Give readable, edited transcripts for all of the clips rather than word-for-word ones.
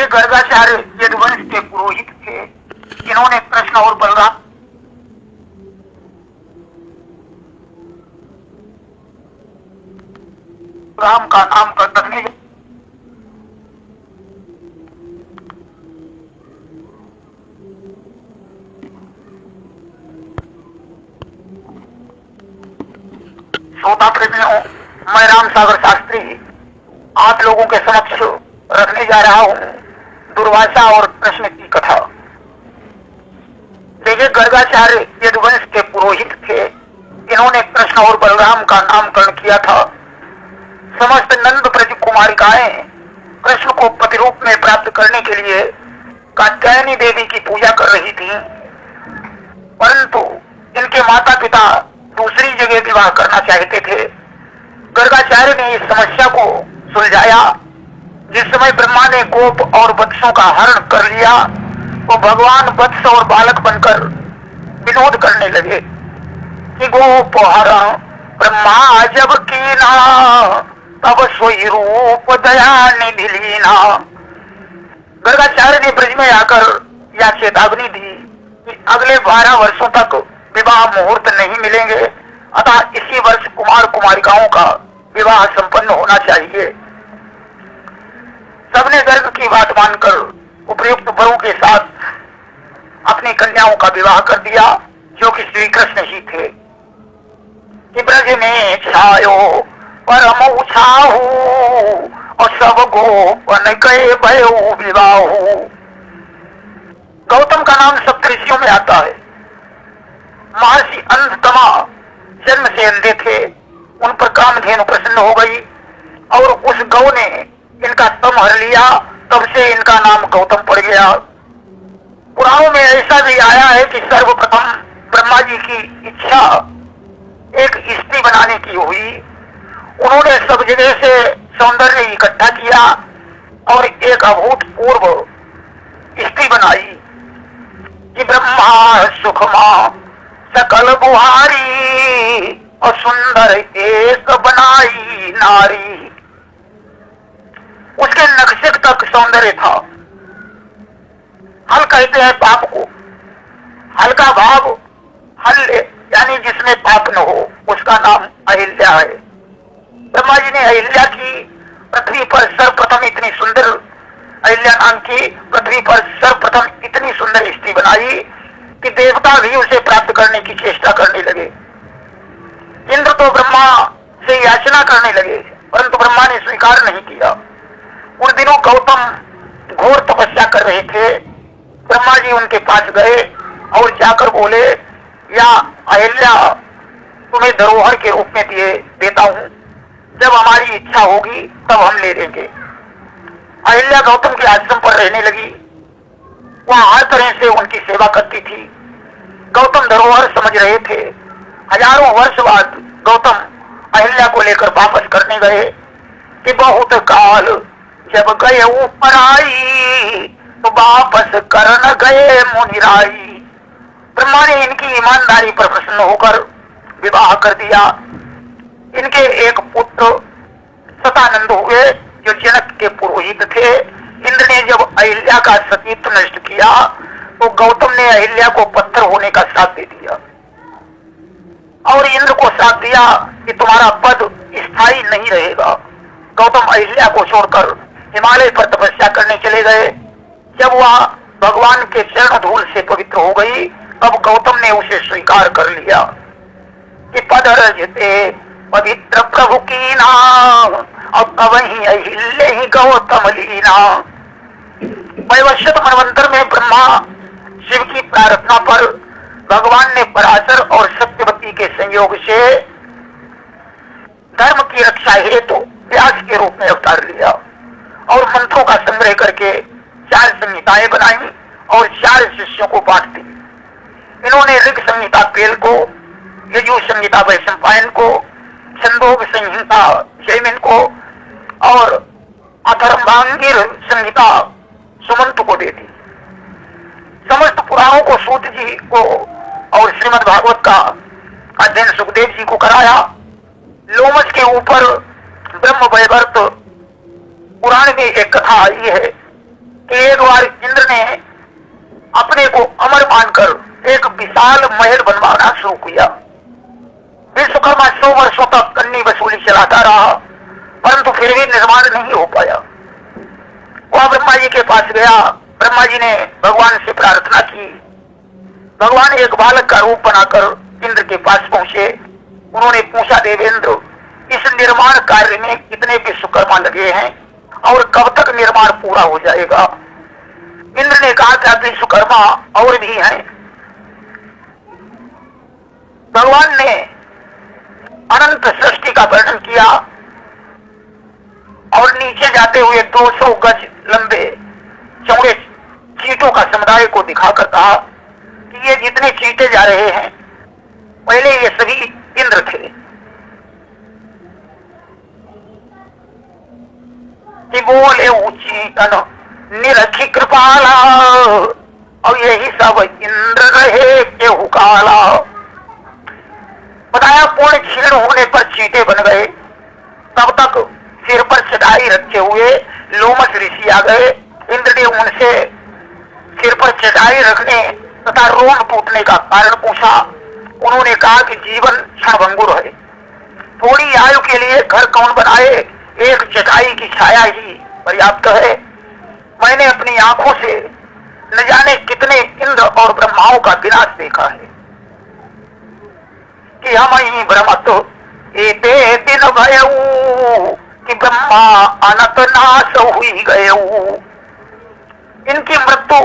गर्गाचार्य यदुवंश के पुरोहित थे। इन्होंने कृष्ण और बलराम राम का नाम रखने श्रोता प्रेमियों, मैं राम सागर शास्त्री आप लोगों के समक्ष रखने जा रहा हूं दुर्वासा और कृष्ण की कथा। देखिए, गर्गाचार्य यदुवंश के पुरोहित थे। इन्होंने कृष्ण और बलराम का नामकरण किया था। समस्त नंद ब्रज कुमारिकाएं कृष्ण को पति रूप में प्राप्त करने के लिए कात्यायनी देवी की पूजा कर रही थी, परंतु इनके माता पिता दूसरी जगह विवाह करना चाहते थे। गर्गाचार्य ने इस समस्या को सुलझाया। जिस समय ब्रह्मा ने गोप और वत्सों का हरण कर लिया, वो भगवान वत्स और बालक बनकर विनोद करने लगे कि गोप हरण ब्रह्मा जब कीना, तब सोई रूप दया निधि लीना। गर्गाचार्य ने ब्रज में आकर यह चेतावनी दी कि अगले 12 वर्षों तक विवाह मुहूर्त नहीं मिलेंगे, अतः इसी वर्ष कुमार कुमारिकाओं का विवाह संपन्न होना चाहिए। सबने गर्ग की बात मानकर उपयुक्त वरों के साथ अपनी कन्याओं का विवाह कर दिया, जो कि श्री कृष्ण ही थे। कि ब्रज में छायो परम उछाहू, और सब गोपन गए भयो विवाहू। गौतम का नाम सप्तऋषियों में आता है। महर्षि अंधतमा जन्म से अंधे थे, उन पर कामधेनु प्रसन्न हो गई और उस गौ ने इनका तम हर लिया। तब से इनका नाम गौतम पड़ गया। पुराणों में ऐसा भी आया है कि सर्वप्रथम ब्रह्मा जी की इच्छा एक स्त्री बनाने की हुई। उन्होंने सब जगह से सौंदर्य इकट्ठा किया और एक अभूतपूर्व स्त्री बनाई कि ब्रह्मा सुखमा सकल बुहारी, और सुंदर एक बनाई नारी। उसके नक्शे तक सौंदर्य था। हल कहते हैं पाप को। हल का भाव, हल यानी जिसमें पाप न हो, उसका नाम अहिल्या है। ब्रह्मा जी ने अहिल्या की पृथ्वी पर सर्वप्रथम इतनी सुंदर, अहिल्या नाम की पृथ्वी पर सर्वप्रथम इतनी सुंदर स्त्री बनाई कि देवता भी उसे प्राप्त करने की चेष्टा करने लगे। इंद्र तो ब्रह्मा से याचना करने लगे, परंतु ब्रह्मा ने स्वीकार नहीं किया। उन दिनों गौतम घोर तपस्या कर रहे थे। ब्रह्मा जी उनके पास गए और जाकर बोले, या अहिल्या तुम्हें धरोहर के रूप में देता हूं, जब हमारी इच्छा होगी तब हम ले लेंगे। अहिल्या गौतम के आश्रम पर रहने लगी। वह हर तरह से उनकी सेवा करती थी। गौतम धरोहर समझ रहे थे। हजारों वर्ष बाद गौतम अहिल्या को लेकर वापस करने गए कि बहुत काल जब गए ऊपर आई, तो वापस कर न गए मुनिराई। ब्रह्मा ने इनकी ईमानदारी पर प्रसन्न होकर विवाह कर दिया। इनके एक पुत्र सतानंद हुए, जो जनक के पुरोहित थे। इंद्र ने जब अहिल्या का सतीत्व नष्ट किया, तो गौतम ने अहिल्या को पत्थर होने का श्राप दे दिया और इंद्र को श्राप दिया कि तुम्हारा पद स्थायी नहीं रहेगा। गौतम अहिल्या को छोड़कर हिमालय पर तपस्या करने चले गए। जब वह भगवान के चरण धूल से पवित्र हो गई, तब गौतम ने उसे स्वीकार कर लिया कि पद रजते पवित्र प्रभु की नाम, और तब ही अहिल्य ही गौतम लीना। वैवस्वत मनवंतर में ब्रह्मा शिव की प्रार्थना पर भगवान ने पराशर और सत्यवती के संयोग से धर्म की रक्षा हेतु व्यास के रूप में अवतार लिया और मंत्रों का संग्रह करके 4 संहिताएं बनाई और 4 शिष्यों को बांट दी। इन्होंने ऋग संहिता पेल को, यजु संहिता वैशंपायन को, छंदोग संहिता जैमिन को और अथर्वांगिर संहिता सुमंत को दे दी। समस्त पुराणों को सूत जी को और श्रीमद् भागवत का अध्ययन सुखदेव जी को कराया। लोमस के ऊपर ब्रह्म वैवर्त पुराण में एक कथा आई है कि एक बार इंद्र ने अपने को अमर मानकर एक विशाल महल बनवाना शुरू किया। विश्वकर्मा 100 वर्षों तक कन्नी वसूली चलाता रहा, परंतु फिर भी निर्माण नहीं हो पाया। वह ब्रह्मा जी के पास गया। ब्रह्मा जी ने भगवान से प्रार्थना की। भगवान एक बालक का रूप बनाकर इंद्र के पास पहुंचे। उन्होंने पूछा, देवेंद्र, इस निर्माण कार्य में कितने विश्वकर्मा लगे हैं और कब तक निर्माण पूरा हो जाएगा? इंद्र ने कहा, क्या विश्वकर्मा और भी हैं? भगवान ने अनंत सृष्टि का वर्णन किया और नीचे जाते हुए 200 गज लंबे चौड़े चींटों का समुदाय को दिखाकर कहा कि ये जितने चींटे जा रहे हैं, पहले ये सभी इंद्र थे। कि बोले ऊंची निरखी कृपाला, और यही सब इंद्र रहे के हुकाला। बताया पूर्ण क्षीण होने पर चींटे बन गए। तब तक सिर पर चटाई रखे हुए लोमस ऋषि आ गए। इंद्र ने उनसे सिर पर चटाई रखने तथा रोम टूटने का कारण पूछा। उन्होंने कहा कि जीवन क्षणभंगुर है, थोड़ी आयु के लिए घर कौन बनाए, एक चटाई की छाया ही पर्याप्त है। मैंने अपनी आंखों से न जाने कितने इंद्र और ब्रह्माओं का विनाश देखा है कि हम ही भ्रमत एते दिन भयऊ कि ब्रह्मा अनंत नाश हुई गयऊ। इनकी मृत्यु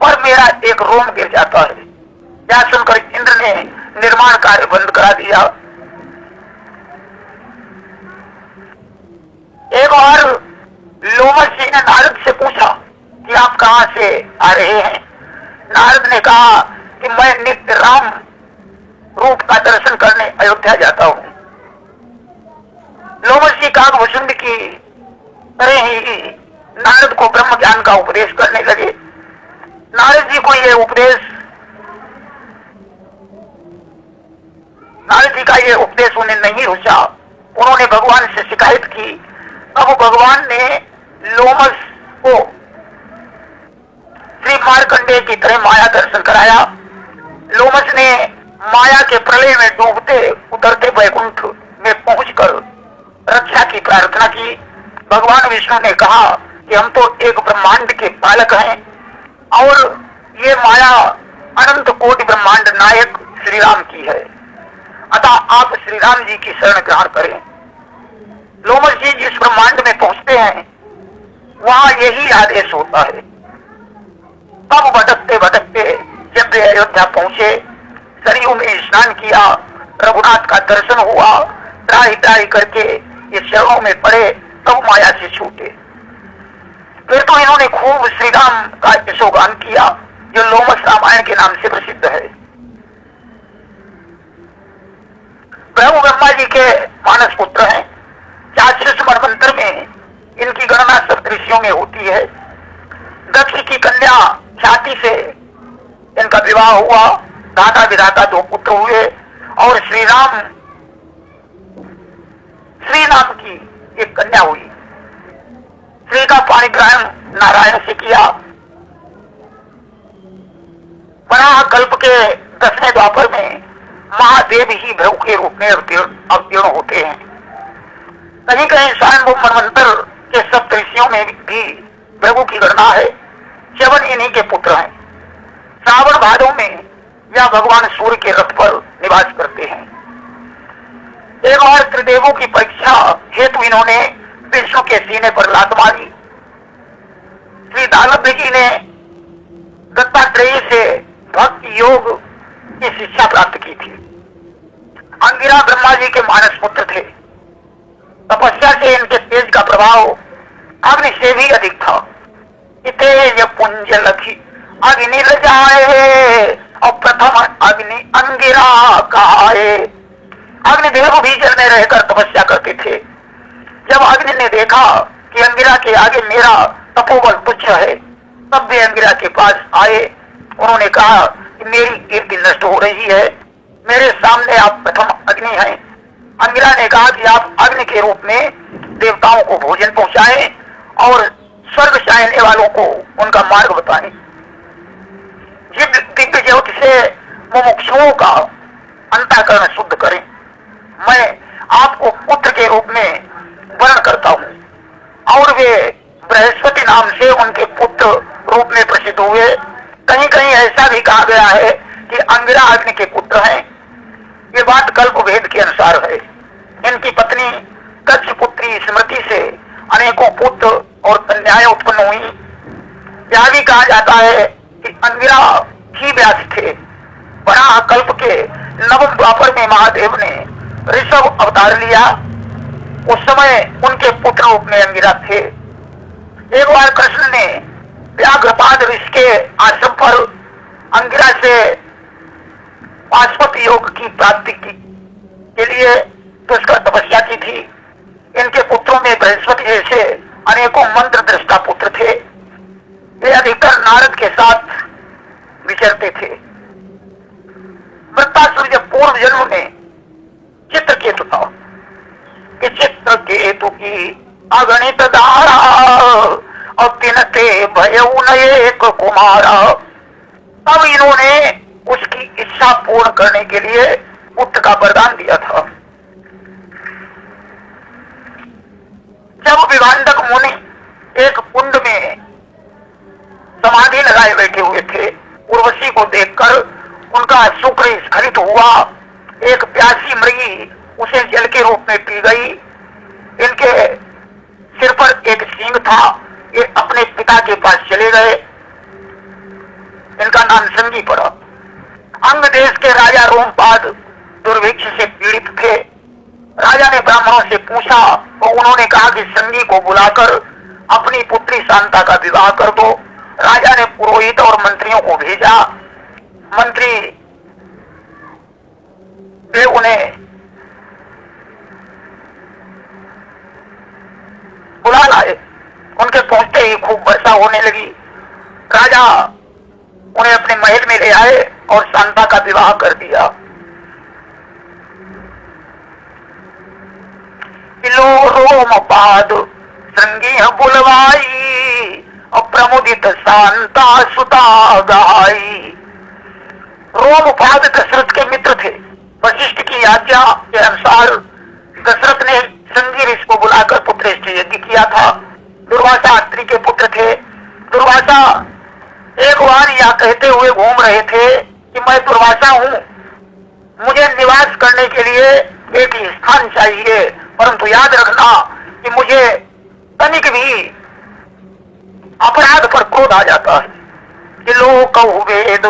पर मेरा एक रोम गिर जाता है। यह सुनकर इंद्र ने निर्माण कार्य बंद करा दिया। एक और लोमस जी ने नारद से पूछा कि आप कहां से आ रहे हैं? नारद ने कहा कि मैं नित्य राम रूप का दर्शन करने अयोध्या जाता हूं। लोमस जी काकभूषण की तरह ही नारद को ब्रह्म ज्ञान का उपदेश करने लगे। नारद जी को यह उपदेश उन्हें नहीं रुचा। उन्होंने भगवान से शिकायत की। अब भगवान ने लोमस को श्री मार्कंडेय की तरह माया दर्शन कराया। लोमस ने माया के प्रलय में डूबते उतरते वैकुंठ में पहुंचकर रक्षा की प्रार्थना की। भगवान विष्णु ने कहा कि हम तो एक ब्रह्मांड के पालक हैं और ये माया अनंत कोटि ब्रह्मांड नायक श्री राम की है, अतः आप श्री राम जी की शरण ग्रहण करें। लोमस जी जिस ब्रह्मांड में पहुंचते हैं वहां यही आदेश होता है। तब भटकते भटकते जब वे अयोध्या पहुंचे, सरयू में स्नान किया, रघुनाथ का दर्शन हुआ, त्राही त्राही करके ये चरणों में पड़े, तब माया से छूटे। फिर तो इन्होंने खूब श्री राम का यशोगान किया, जो लोमस रामायण के नाम से प्रसिद्ध है। ब्रह्मा जी के मानस पुत्र हैं। चाक्षुष मनवंतर में इनकी गणना सप्तऋषियों में होती है। दक्ष की कन्या ख्याति से इनका विवाह हुआ। दाता विधाता 2 पुत्र हुए और श्री नाम की एक कन्या हुई। श्री का पाणिग्रहण नारायण से किया। वराह कल्प के 10वें द्वापर में महादेव ही भृगु के रूप में अवतीर्ण होते हैं। कहीं कहीं स्वयं मनवंतर के सप्तऋषियों में भी भृगु की गणना है। 7 इन्हीं के पुत्र हैं। श्रावण भादों में यह भगवान सूर्य के रथ पर निवास करते हैं। एक बार त्रिदेवों की परीक्षा हेतु इन्होंने विष्णु के सीने पर लात मारी। श्री दालभ्य जी ने दत्तात्रेय से भक्ति योग की शिक्षा प्राप्त की थी। अंगिरा ब्रह्मा जी के मानस पुत्र थे। तपस्या से इनके तेज का प्रभाव अग्नि से भी अधिक था। तेज पुंज लखी अग्नि रजाए और प्रथम अग्नि अंगिरा कहाए। अग्निदेव भी जल में रहकर तपस्या करते थे। जब अग्नि ने देखा कि अंगिरा के आगे मेरा तपोबल तुच्छ है, तब वे अंगिरा के पास आए। उन्होंने कहा कि मेरी कीर्ति नष्ट हो रही है, मेरे सामने आप प्रथम अग्नि हैं। अंगिरा ने कहा कि आप अग्नि के रूप में देवताओं को भोजन पहुंचाएं और स्वर्ग चाहने वालों को उनका मार्ग बताएं, दिव्य ज्योति से मुमुक्षुओं का अंतःकरण शुद्ध करें। मैं आपको पुत्र के रूप में वर्ण करता हूं। और वे बृहस्पति नाम से उनके पुत्र रूप में प्रसिद्ध हुए। कहीं कहीं ऐसा भी कहा गया है कि अंगिरा अग्नि के पुत्र हैं। ये बात कल्प वेद के अनुसार है। इनकी पत्नी कच्छ पुत्री स्मृति से अनेकों पुत्र और कन्याएं उत्पन्न हुई। यह भी कहा जाता है कि अंगिरा ही व्यास थे। वराह कल्प के नवम द्वापर में महादेव ने ऋषभ अवतार लिया। उस समय उनके पुत्र रूप में अंगिरा थे। एक बार कृष्ण ने व्याघ्रपाद ऋषि के आश्रम पर अंगिरा से पाशुपत योग की प्राप्ति के लिए दुष्कर तपस्या की थी। इनके पुत्रों में बृहस्पति जैसे अनेकों मंत्र दृष्टा पुत्र थे। वे अधिकतर नारद के साथ विचरते थे। वृत्तासुर जब पूर्व जन्म में चित्रकेतु था कि चित्रकेतु की अगणित धारा और तिनके भयउ न एक कुमारा। तब इन्होंने उसकी इच्छा पूर्ण करने के लिए पुत्र का वरदान दिया था। जब विभांडक मुनि एक कुंड में समाधि लगाए बैठे हुए थे, उर्वशी को देखकर उनका शुक्र स्खलित हुआ। एक प्यासी मृगी उसे जल के रूप में पी गई। इनके सिर पर एक सींग था। ये अपने पिता के पास चले गए। इनका नाम संगी पड़ा। अंग देश के राजा रोमपाद दुर्भिक्ष से पीड़ित थे। राजा ने ब्राह्मणों से पूछा तो उन्होंने कहा कि संगी को बुलाकर अपनी पुत्री शांता का विवाह कर दो। राजा ने पुरोहित और मंत्रियों को भेजा। मंत्री वे उन्हें बुला लाए। उनके पहुंचते ही खूब वर्षा होने लगी। राजा उन्हें अपने महल में ले आए और शांता का विवाह कर दिया। रोमपाद संगी बुलवाई और प्रमुदित शांता सुता गाई। रोमपाद दशरथ के मित्र थे। वशिष्ठ की आज्ञा के अनुसार दशरथ ने संगी ऋषि को बुलाकर पुत्रेष्ठ यज्ञ किया था। दुर्वासा अत्रि के पुत्र थे। दुर्वासा एक बार यह कहते हुए घूम रहे थे कि मैं दुर्वासा हूं, मुझे निवास करने के लिए एक स्थान चाहिए, परंतु याद रखना कि मुझे तनिक भी अपराध पर क्रोध आ जाता है। कि लोक वेद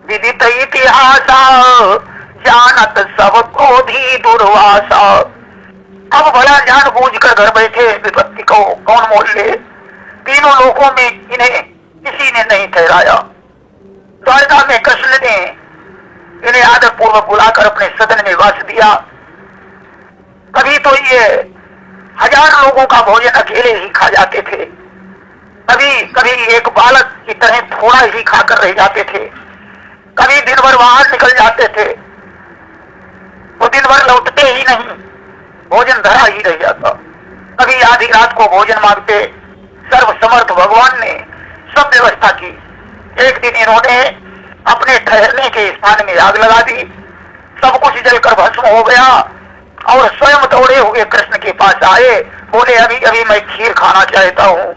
विदित इतिहास जानत सब क्रोधी दुर्वासा। अब भला जानबूझ कर घर बैठे विपत्ति को कौन मोल ले। तीनों लोकों में इन्हें किसी ने नहीं ठहराया। द्वारका में कृष्ण ने इन्हें आदर पूर्वक बुलाकर अपने सदन में वास दिया। कभी तो ये 1000 लोगों का भोजन अकेले ही खा जाते थे। कभी कभी एक बालक की तरह थोड़ा ही खाकर रह जाते थे। कभी दिन भर बाहर निकल जाते थे तो दिन भर लौटते ही नहीं, भोजन धरा ही रह जाता। कभी आधी रात को भोजन मांगते। सर्वसमर्थ भगवान ने सब व्यवस्था की। एक दिन इन्होंने अपने ठहरने के स्थान में आग लगा दी। सब कुछ जलकर भस्म हो गया और स्वयं दौड़े हुए कृष्ण के पास आए। बोले अभी अभी मैं खीर खाना चाहता हूँ।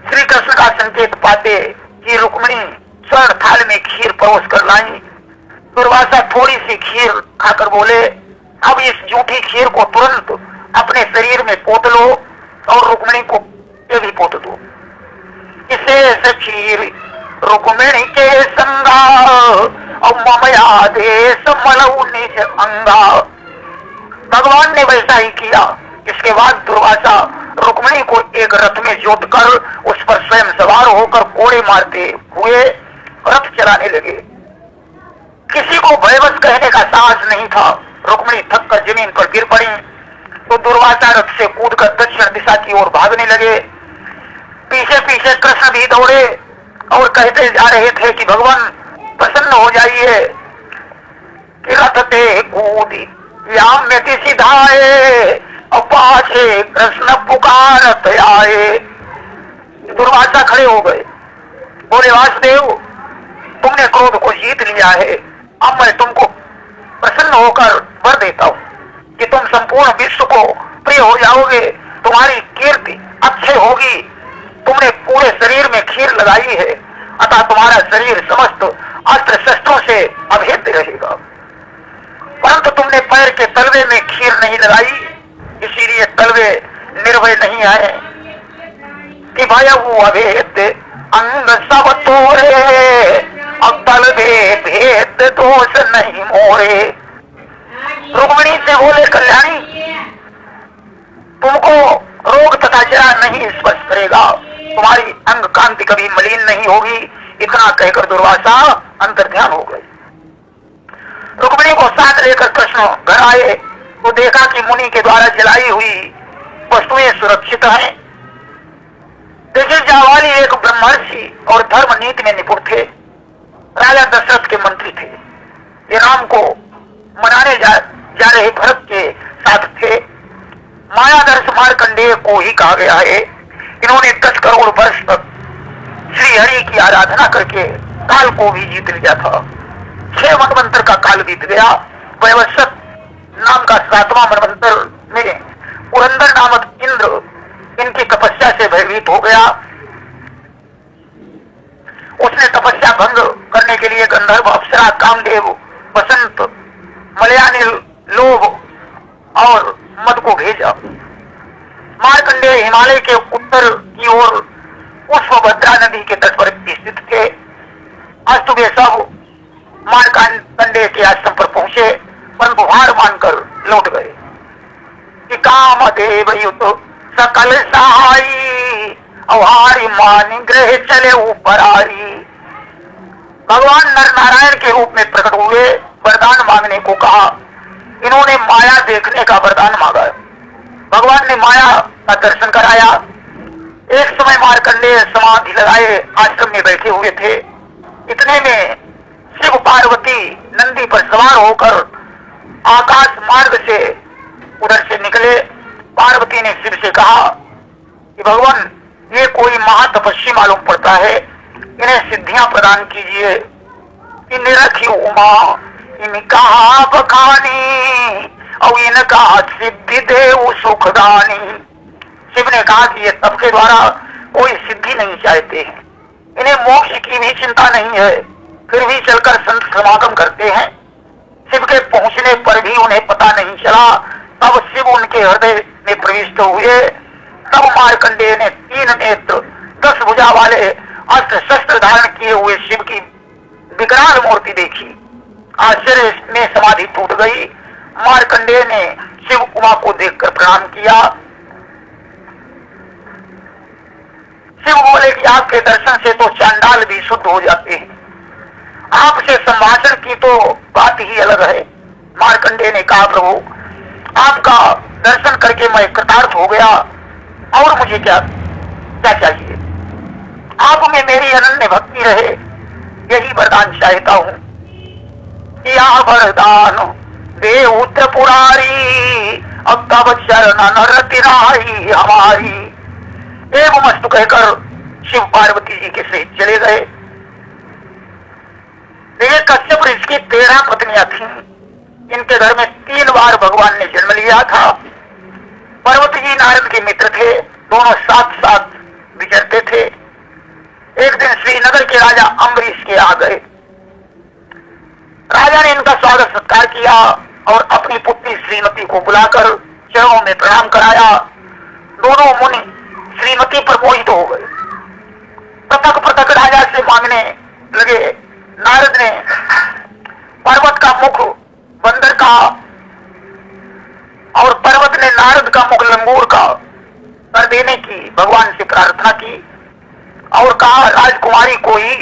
श्री कृष्ण का संकेत पाते कि रुक्मिणी स्वर्ण थाल में खीर परोस कर लाई। दुर्वासा थोड़ी सी खीर खाकर बोले अब इस जूठी खीर को तुरंत अपने शरीर में पोत लो और रुक्मिणी को ये भी पोत दो। इसे खीर रुक्मिणी के संगा और ममया देश मलऊ निज अंगा। भगवान ने वैसा ही किया। इसके बाद दुर्वासा रुक्मिणी को एक रथ में जोतकर उस पर स्वयं सवार होकर कोड़े मारते हुए रथ चलाने लगे। किसी को भयवश कहने का साहस नहीं था। रुक्मिणी थक कर जमीन पर गिर पड़ी तो दुर्वासा रथ से कूदकर दक्षिण दिशा की ओर भागने लगे। पीछे पीछे कृष्ण भी दौड़े और कहते जा रहे थे कि भगवान प्रसन्न हो जाइए। कि रथ ते कूदी याम्यति सिधाए और पाछे कृष्ण पुकारत आए। दुर्वासा खड़े हो गए, बोले वासुदेव तुमने क्रोध को जीत लिया है, अब मैं तुमको प्रसन्न होकर वर देता हूं कि तुम संपूर्ण विश्व को प्रिय हो जाओगे, तुम्हारी कीर्ति अच्छी होगी। तुमने पूरे शरीर में खीर लगाई है, अतः तुम्हारा शरीर समस्त अस्त्र शस्त्रों से अभेद्य रहेगा। परंतु तुमने पैर के तलवे में खीर नहीं लगाई, इसीलिए तलवे निर्भय नहीं आए कि भयऊ अभेद्य अंग सब तोरे, अब तलवे भेद दोष नहीं मोरे। रुक्मिणी से बोले कल्याणी तुमको रोग तथा जरा नहीं स्पर्श करेगा, तुम्हारी अंग कांति कभी मलिन नहीं होगी। इतना कहकर दुर्वासा अंतर्ध्यान हो गए। रुक्मिणी को साथ लेकर कृष्ण घर आए तो देखा कि मुनि के द्वारा जलाई हुई वस्तुएं सुरक्षित हैं। देखिए जावाली एक ब्रह्मर्षि और धर्म नीति में निपुण थे, राजा दशरथ के मंत्री थे। ये राम को मनाने जा रहे भरत के साथ थे। मायादर्श मार्कंडेय को ही कहा गया है। इन्होंने 10 करोड़ वर्ष तक श्री हरि की आराधना करके काल को भी जीत लिया था। 6 मनवंतर का काल बीत गया। वैवस्वत नाम का 7वां मनवंतर में पुरंदर नामक इंद्र इनकी तपस्या से भयभीत हो गया। उसने तपस्या भंग करने के लिए गंधर्व, अप्सरा, कामदेव, बसंत, मलयानिल, लोभ और मद को भेजा। मार्कंडेय हिमालय के उत्तर की ओर पुष्पभद्रा नदी के तट पर स्थित थे। अस्त वे सब मार्कंडेय के आश्रम पर पहुंचे, परंतु हार मानकर लौट गए कि कामदेव युत सकल सहाई, अवहारी मान ग्रह चले ऊपर आई। भगवान नर नारायण के रूप में प्रकट हुए, वरदान मांगने को कहा। इन्होंने माया देखने का वरदान मांगा। भगवान ने माया का दर्शन कराया। एक समय मार्कंडेय समाधि लगाए आश्रम में बैठे हुए थे। इतने में शिव पार्वती नंदी पर सवार होकर आकाश मार्ग से उधर से निकले। पार्वती ने शिव से कहा कि भगवान ये कोई महातपस्वी मालूम पड़ता है, इन्हें सिद्धियां प्रदान कीजिए। इन्हें रखी उमा इनका बखानी और इनका सिद्धि देव सुखदानी। शिव ने कहा कि ये तप के द्वारा कोई सिद्धि नहीं चाहते हैं, इन्हें मोक्ष की भी चिंता नहीं है, फिर भी चलकर संत समागम करते हैं। शिव के पहुंचने पर भी उन्हें पता नहीं चला। तब शिव उनके हृदय में प्रविष्ट हुए। तब मार्कंडेय ने 3 नेत्र 10 भुजा वाले अस्त्र शस्त्र धारण किए हुए शिव की विकराल मूर्ति देखी। आश्चर्य में समाधि टूट गई। मार्कंडेय ने शिव उमा को देखकर प्रणाम किया। शिव बोले कि आपके दर्शन से तो चांडाल भी शुद्ध हो जाते हैं, आपसे संभाषण की तो बात ही अलग है। मार्कंडेय ने कहा प्रभु आपका दर्शन करके मैं कृतार्थ हो गया, और मुझे क्या क्या चाहिए? आप में मेरी अनन्य भक्ति रहे, यही वरदान चाहता हूं। या वरदान देव त्रिपुरारी, अब तब चरण रति राही हमारी। एवं मस्तु कहकर शिव पार्वती जी के सहित चले गए। देखिए कश्यप ऋषि की 13 पत्नियां थीं। इनके घर में 3 बार भगवान ने जन्म लिया था। पर्वत जी नारद के मित्र थे, दोनों साथ साथ विचरते थे। एक दिन श्रीनगर के राजा अम्बरीश के आ गए। राजा ने इनका स्वागत सत्कार किया और अपनी पुत्री श्रीमती को बुलाकर चरणों में प्रणाम कराया। दोनों मुनि श्रीमती पर मोहित हो गए। पृथक पृथक राजा से मांगने लगे। नारद ने पर्वत का मुख बंदर का और पर्वत ने नारद का मुख लंगूर का कर देने की भगवान से प्रार्थना की और कहा राजकुमारी को ही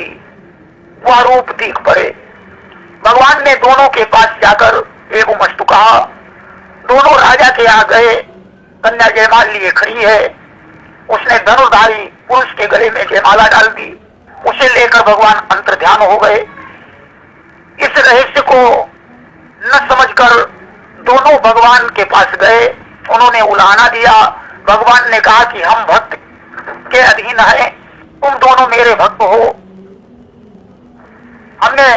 वह रूप दिख पड़े। भगवान ने दोनों के पास जाकर एवं मस्तु कहा। दोनों राजा के आ गए। कन्या जयमाल लिए खड़ी है। उसने धनुर्धारी पुरुष के गले में जयमाला डाल दी। उसे लेकर भगवान अंतर्ध्यान हो गए। इस रहस्य को न समझकर दोनों भगवान के पास गए। उन्होंने उलाहना दिया। भगवान ने कहा कि हम भक्त के अधीन हैं, तुम दोनों मेरे भक्त हो। हमने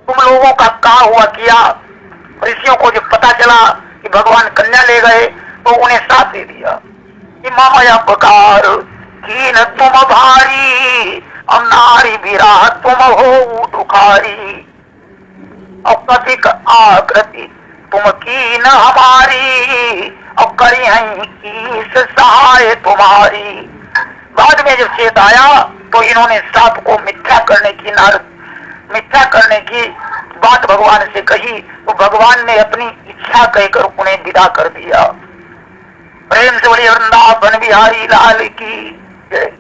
तुम लोगों का कहा हुआ किया। ऋषियों को जब पता चला कि भगवान कन्या ले गए तो उन्हें साथ दे दिया कि माया पकार की न तुम भारी, अब नारी विराह तुम हो दुखारी, अब कथिक आकृति तुम की न हमारी, अब करी हैं किस सहाय तुम्हारी। बाद में जब चेत आया तो इन्होंने साप को मिथ्या करने की बात भगवान से कही, तो भगवान ने अपनी इच्छा कहकर उन्हें विदा कर दिया। प्रेम से बोलिए वृंदावन बिहारी लाल की जय।